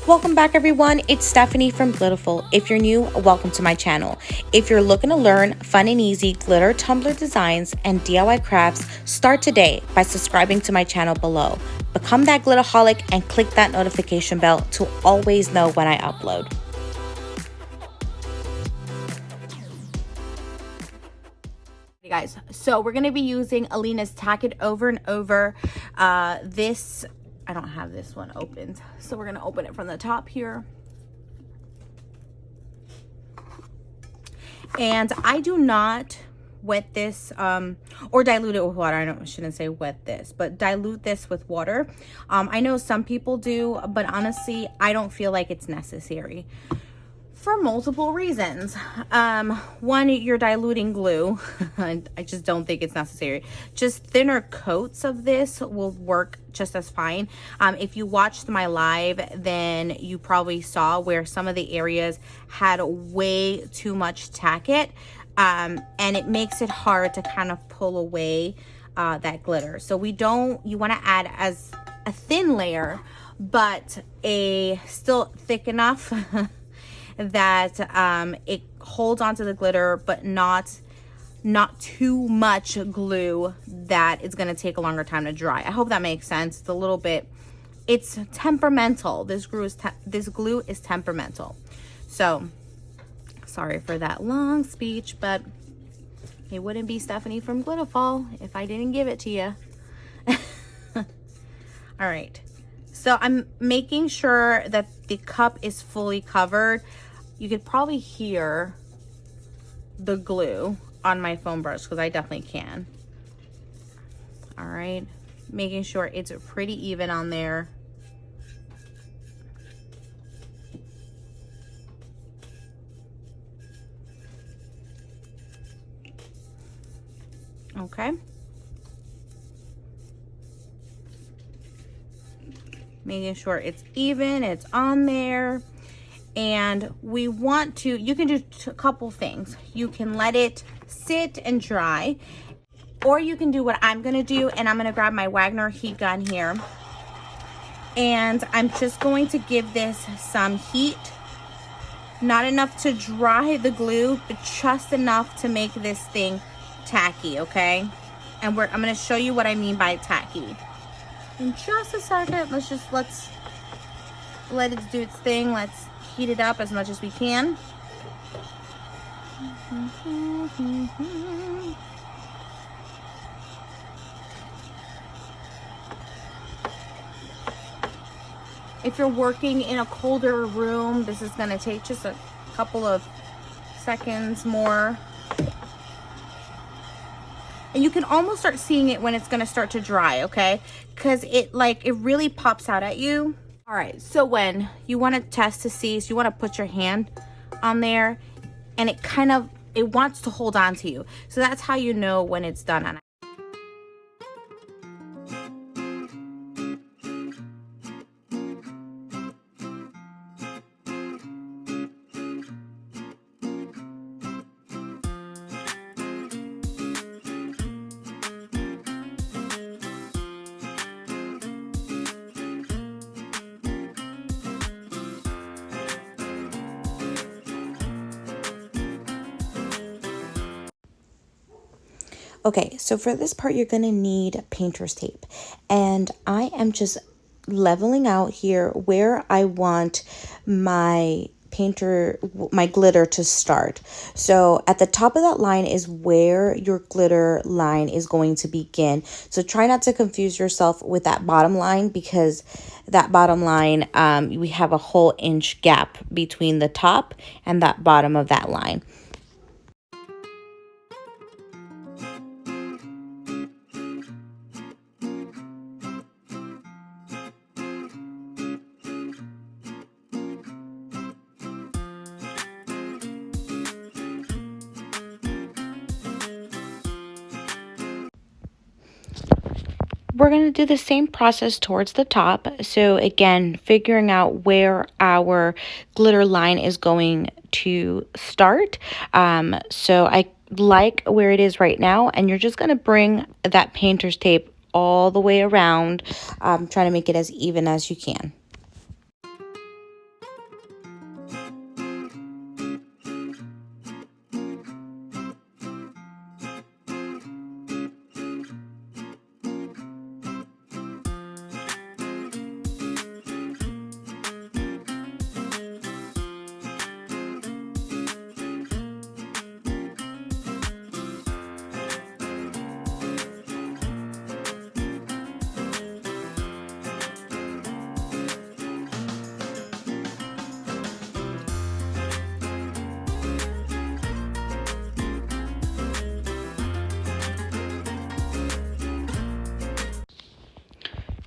Welcome back everyone, it's Stephanie from Glitterful. If you're new, welcome to my channel. If you're looking to learn fun and easy glitter tumbler designs and DIY crafts, start today by subscribing to my channel below. Become that glitterholic and click that notification bell to always know when I upload. Hey guys, so we're going to be using Alina's Tack It Over and Over. I don't have this one opened, so we're going to open it from the top here. And I do not wet this or dilute it with water. I shouldn't say wet this, but dilute this with water. I know some people do, but honestly, I don't feel like it's necessary for multiple reasons. One, you're diluting glue. I just don't think it's necessary. Just thinner coats of this will work just as fine. If you watched my live, then you probably saw where some of the areas had way too much tack it, and it makes it hard to kind of pull away that glitter. So you want to add as a thin layer, but still thick enough that it holds onto the glitter, but not too much glue that it's going to take a longer time to dry. I hope that makes sense. It's temperamental. This glue is temperamental. So sorry for that long speech, but it wouldn't be Stephanie from Glitterful if I didn't give it to you. All right. So I'm making sure that the cup is fully covered. You could probably hear the glue on my foam brush because I definitely can. All right, making sure it's pretty even on there. Okay. Making sure it's even, it's on there. And we want to, you can do a couple things. You can let it sit and dry, or you can do what I'm gonna do, and I'm gonna grab my Wagner heat gun here. And I'm just going to give this some heat. Not enough to dry the glue, but just enough to make this thing tacky, okay? And I'm gonna show you what I mean by tacky in just a second. Let's let it do its thing. Let's heat it up as much as we can. If you're working in a colder room, this is going to take just a couple of seconds more. And you can almost start seeing it when it's going to start to dry, okay? Because it really pops out at you. All right, so when you want to test to see, so you want to put your hand on there, and it wants to hold on to you. So that's how you know when it's done. Okay, so for this part, you're going to need painter's tape. And I am just leveling out here where I want my glitter to start. So at the top of that line is where your glitter line is going to begin. So try not to confuse yourself with that bottom line, because that bottom line, we have a whole inch gap between the top and that bottom of that line. We're going to do the same process towards the top. So again, figuring out where our glitter line is going to start. So I like where it is right now, and you're just going to bring that painter's tape all the way around, trying to make it as even as you can.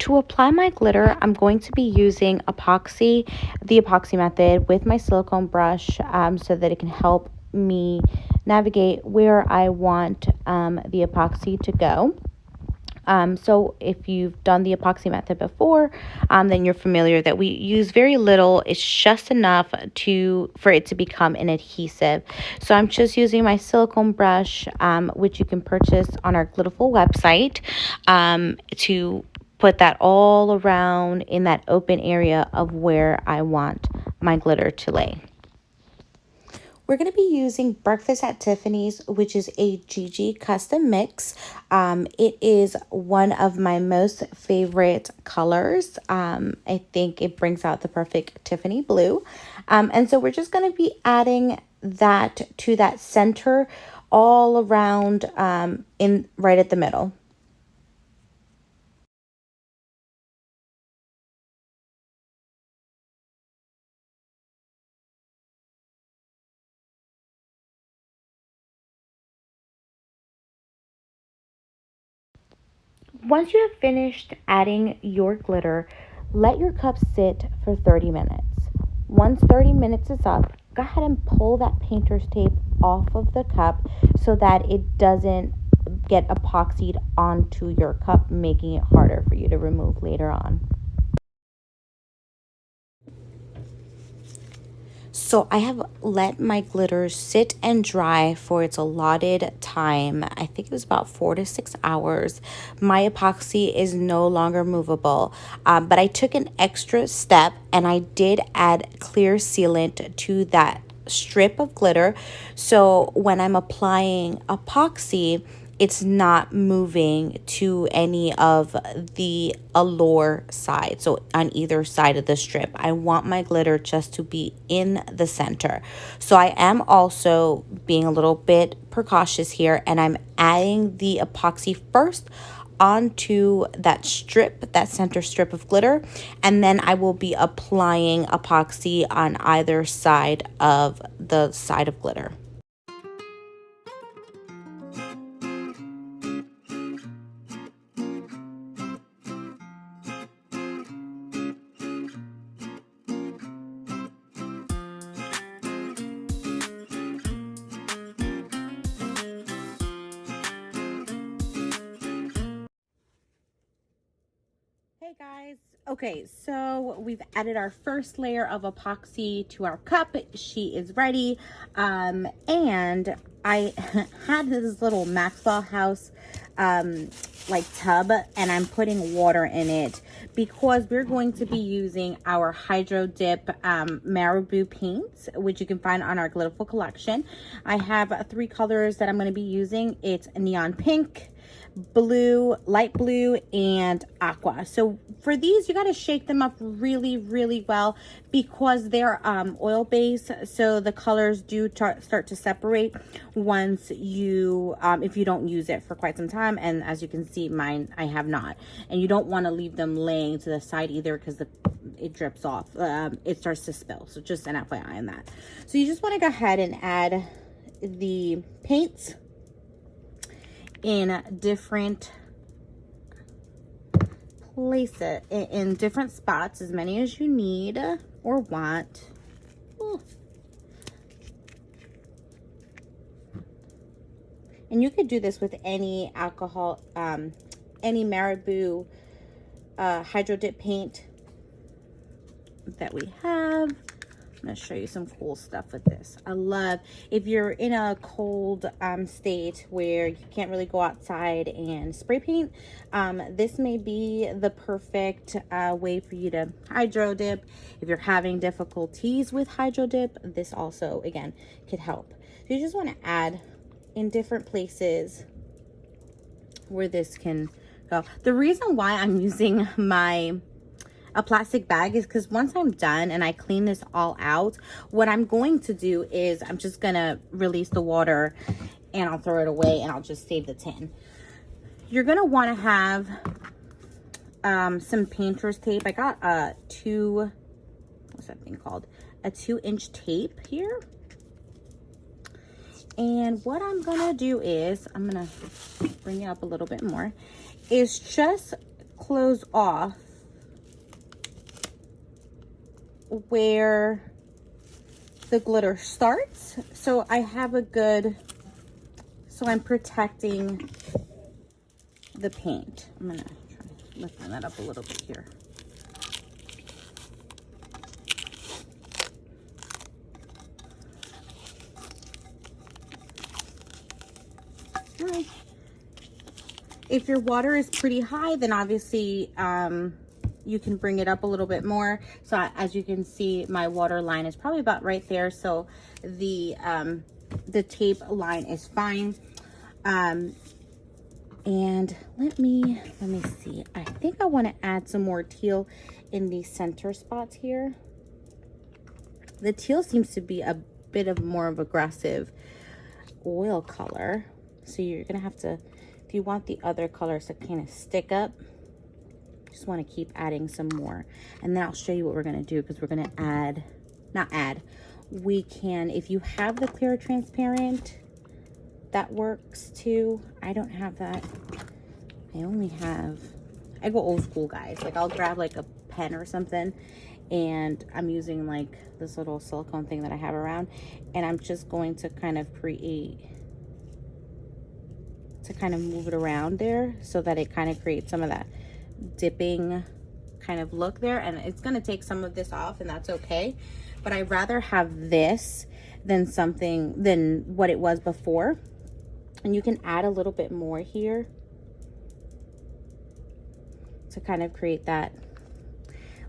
To apply my glitter, I'm going to be using epoxy, the epoxy method, with my silicone brush so that it can help me navigate where I want the epoxy to go. So if you've done the epoxy method before, then you're familiar that we use very little. It's just enough for it to become an adhesive. So I'm just using my silicone brush, which you can purchase on our Glitterful website, to put that all around in that open area of where I want my glitter to lay. We're going to be using Breakfast at Tiffany's, which is a GG custom mix. It is one of my most favorite colors. I think it brings out the perfect Tiffany blue. And so we're just going to be adding that to that center all around right at the middle. Once you have finished adding your glitter, let your cup sit for 30 minutes. Once 30 minutes is up, go ahead and pull that painter's tape off of the cup so that it doesn't get epoxied onto your cup, making it harder for you to remove later on. So I have let my glitter sit and dry for its allotted time. I think it was about 4 to 6 hours. My epoxy is no longer movable, but I took an extra step and I did add clear sealant to that strip of glitter. So when I'm applying epoxy, it's not moving to any of the Allure side. So on either side of the strip, I want my glitter just to be in the center. So I am also being a little bit precautious here, and I'm adding the epoxy first onto that strip, that center strip of glitter, and then I will be applying epoxy on either side of the side of glitter. Hey guys, okay, so we've added our first layer of epoxy to our cup. She is ready, and I had this little Maxwell House like tub, and I'm putting water in it because we're going to be using our Hydrodip Marabu paints, which you can find on our Glitterful collection. I have 3 colors that I'm going to be using. It's neon pink, blue, light blue, and aqua. So for these, you got to shake them up really well because they're oil based, so the colors do start to separate once you if you don't use it for quite some time. And as you can see, mine, I have not. And you don't want to leave them laying to the side either because it drips off. It starts to spill, so just an FYI on that. So you just want to go ahead and add the paints in different places, in different spots, as many as you need or want. Ooh. And you could do this with any alcohol, any Marabu Hydrodip paint that we have. I'm going to show you some cool stuff with this. I love, if you're in a cold state where you can't really go outside and spray paint, this may be the perfect way for you to hydro dip. If you're having difficulties with hydro dip, this also, again, could help. So you just want to add in different places where this can go. The reason why I'm using a plastic bag is because once I'm done and I clean this all out, what I'm going to do is I'm just gonna release the water and I'll throw it away and I'll just save the tin. You're gonna want to have some painter's tape. I got what's that thing called? A 2-inch tape here. And what I'm gonna do is, I'm gonna bring it up a little bit more, is just close off where the glitter starts. So I have a good, so I'm protecting the paint. I'm gonna try to lift that up a little bit here. All right. If your water is pretty high, then obviously you can bring it up a little bit more. So as you can see, my water line is probably about right there. So the tape line is fine. And let me see. I think I want to add some more teal in these center spots here. The teal seems to be a bit of more of aggressive oil color. So you're gonna have to, if you want the other colors to kind of stick up, just want to keep adding some more. And then I'll show you what we're gonna do, because we're gonna add, we can, if you have the clear transparent, that works too. I don't have that. I go old school, guys. Like, I'll grab like a pen or something, and I'm using like this little silicone thing that I have around, and I'm just going to kind of move it around there so that it kind of creates some of that dipping kind of look there. And it's going to take some of this off, and that's okay, but I'd rather have this than what it was before. And you can add a little bit more here to kind of create that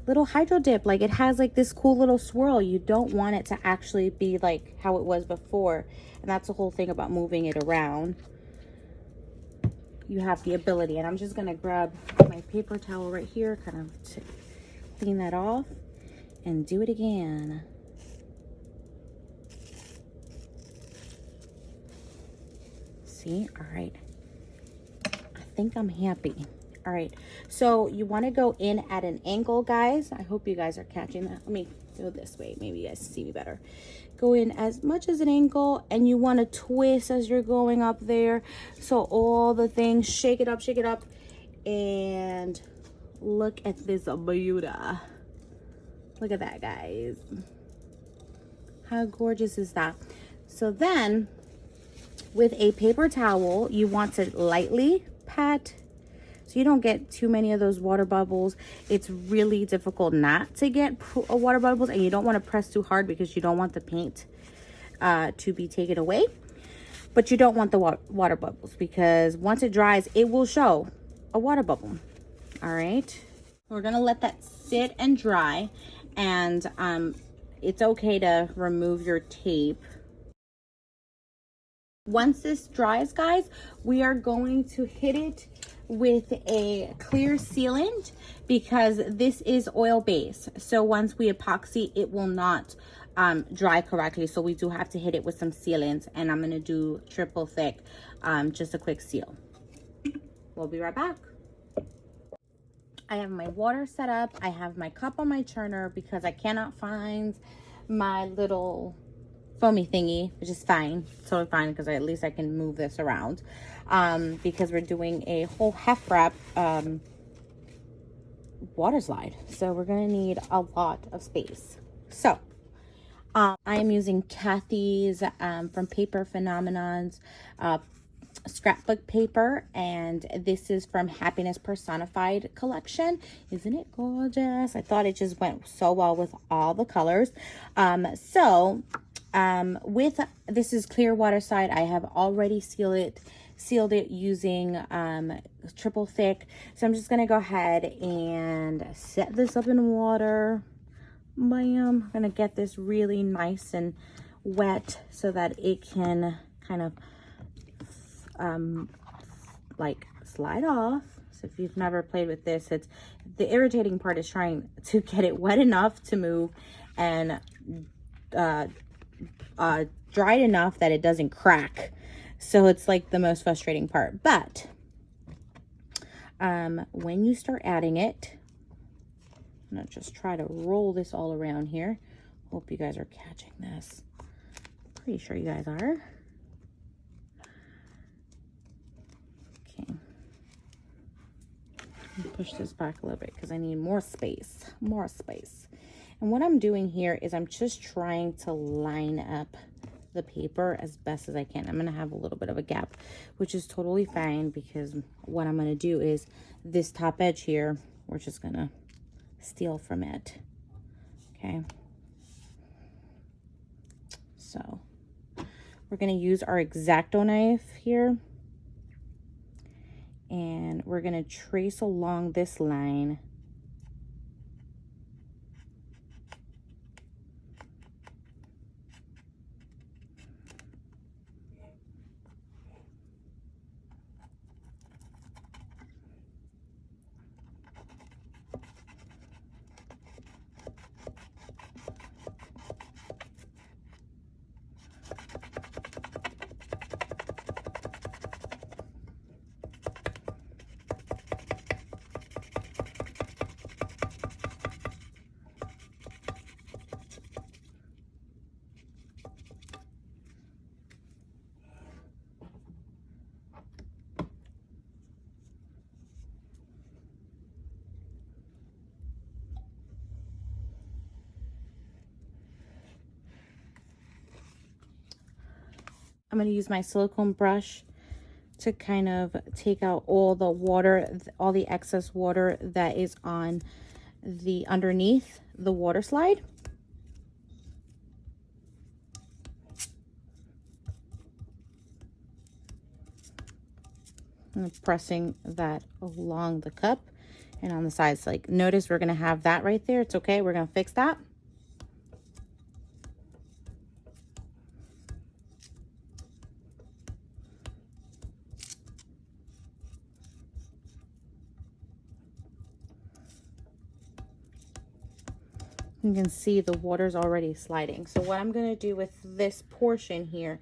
little hydro dip. Like, it has like this cool little swirl. You don't want it to actually be like how it was before, and that's the whole thing about moving it around. You have the ability. And I'm just gonna grab my paper towel right here, kind of to clean that off, and do it again. See? All right, I think I'm happy. All right, so you want to go in at an angle, guys. I hope you guys are catching that. Let me go this way, maybe you guys can see me better. Go in as much as an angle, and you want to twist as you're going up there. So all the things, shake it up, and look at this beauty. Look at that, guys. How gorgeous is that? So then, with a paper towel, you want to lightly pat so you don't get too many of those water bubbles. It's really difficult not to get water bubbles, and you don't want to press too hard because you don't want the paint to be taken away. But you don't want the water bubbles, because once it dries, it will show a water bubble. All right, we're gonna let that sit and dry, and it's okay to remove your tape. Once this dries, guys, we are going to hit it with a clear sealant, because this is oil based. So once we epoxy, it will not dry correctly. So we do have to hit it with some sealant, and I'm gonna do triple thick, just a quick seal. We'll be right back. I have my water set up. I have my cup on my churner because I cannot find my little foamy thingy, which is fine, totally fine, because at least I can move this around, because we're doing a whole half wrap water slide, so we're gonna need a lot of space. So I am using Kathy's from Paper Phenomenon's scrapbook paper, and this is from Happiness Personified collection. Isn't it gorgeous? I thought it just went so well with all the colors. With this is clear water side. I have already sealed it using triple thick. So I'm just gonna go ahead and set this up in water. Bam. I'm gonna get this really nice and wet so that it can kind of like slide off. So if you've never played with this, it's the irritating part is trying to get it wet enough to move, and dried enough that it doesn't crack. So it's like the most frustrating part. But when you start adding it, I'm gonna just try to roll this all around here. Hope you guys are catching this. Pretty sure you guys are. Okay, push this back a little bit because I need more space. And what I'm doing here is I'm just trying to line up the paper as best as I can. I'm going to have a little bit of a gap, which is totally fine, because what I'm going to do is this top edge here, we're just going to steal from it. Okay. So we're going to use our X-Acto knife here, and we're going to trace along this line. I'm going to use my silicone brush to kind of take out all the water, all the excess water that is on the underneath the water slide. I'm pressing that along the cup and on the sides. Like, notice we're going to have that right there. It's okay. We're going to fix that. You can see the water's already sliding. So what I'm going to do with this portion here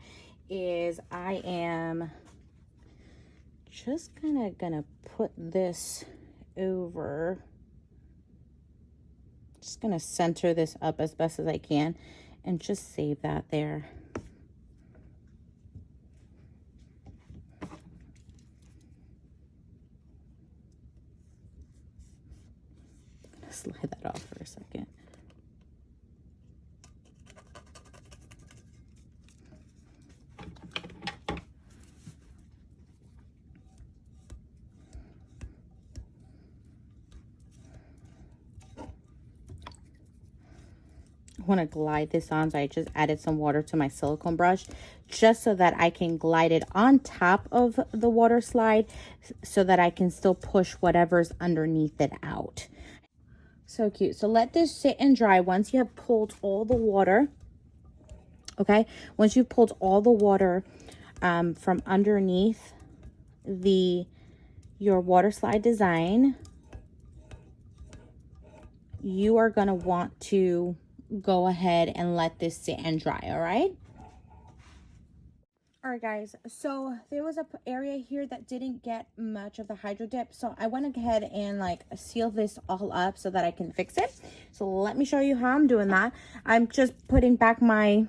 is I am just kind of going to put this over. Just going to center this up as best as I can and just save that there. I'm going to slide that off for a second. I want to glide this on, so I just added some water to my silicone brush just so that I can glide it on top of the water slide so that I can still push whatever's underneath it out. So cute. So let this sit and dry. Once you have pulled all the water, okay, once you've pulled all the water from underneath your water slide design, you are going to want to go ahead and let this sit and dry. All right guys, so there was a area here that didn't get much of the Hydrodip, so I went ahead and like seal this all up so that I can fix it. So let me show you how I'm doing that. I'm just putting back my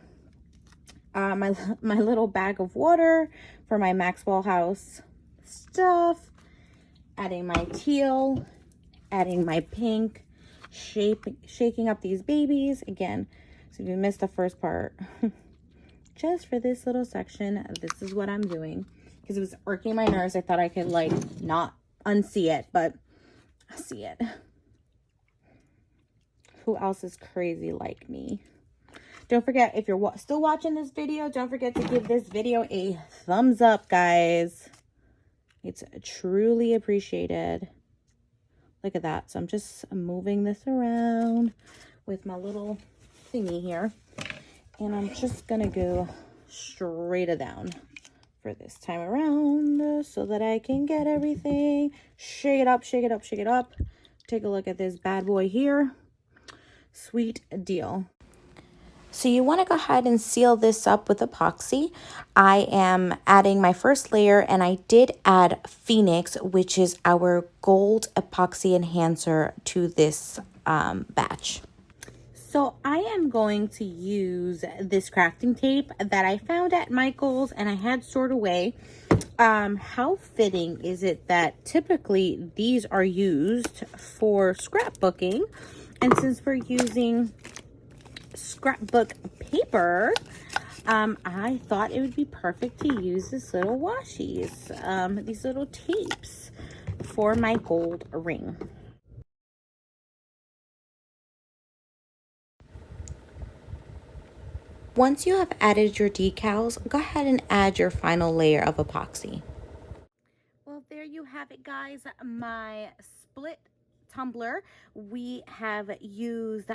my little bag of water for my Maxwell House stuff, adding my teal, adding my pink, shaking up these babies again. So if you missed the first part, just for this little section, this is what I'm doing, because it was irking my nerves. I thought I could like not unsee it, but I see it. Who else is crazy like me? Don't forget, if you're still watching this video, don't forget to give this video a thumbs up, guys. It's truly appreciated. Look at that. So I'm just moving this around with my little thingy here. And I'm just going to go straight down for this time around so that I can get everything. Shake it up, shake it up, shake it up. Take a look at this bad boy here. Sweet deal. So you want to go ahead and seal this up with epoxy. I am adding my first layer, and I did add Phoenix, which is our gold epoxy enhancer, to this batch. So I am going to use this crafting tape that I found at Michael's and I had stored away. How fitting is it that typically these are used for scrapbooking, And since we're using scrapbook paper, I thought it would be perfect to use this little washies, these little tapes for my gold ring. Once you have added your decals, go ahead and add your final layer of epoxy. Well, there you have it, guys. My split tumbler. We have used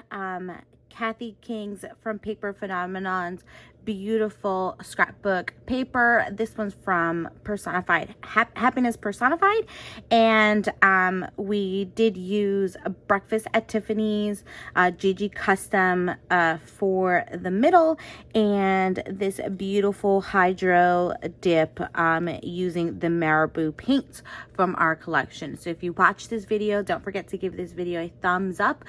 Kathy King's from Paper Phenomenon's beautiful scrapbook paper. This one's from Personified Happiness Personified, and we did use a Breakfast at Tiffany's GG Custom for the middle, and this beautiful Hydrodip using the Marabu paints from our collection. So if you watch this video, don't forget to give this video a thumbs up,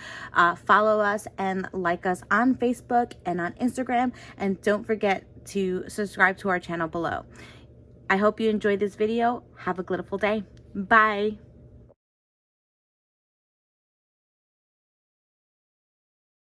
follow us and like us on Facebook and on Instagram, and don't forget to subscribe to our channel below. I hope you enjoyed this video. Have a glitterful day. Bye.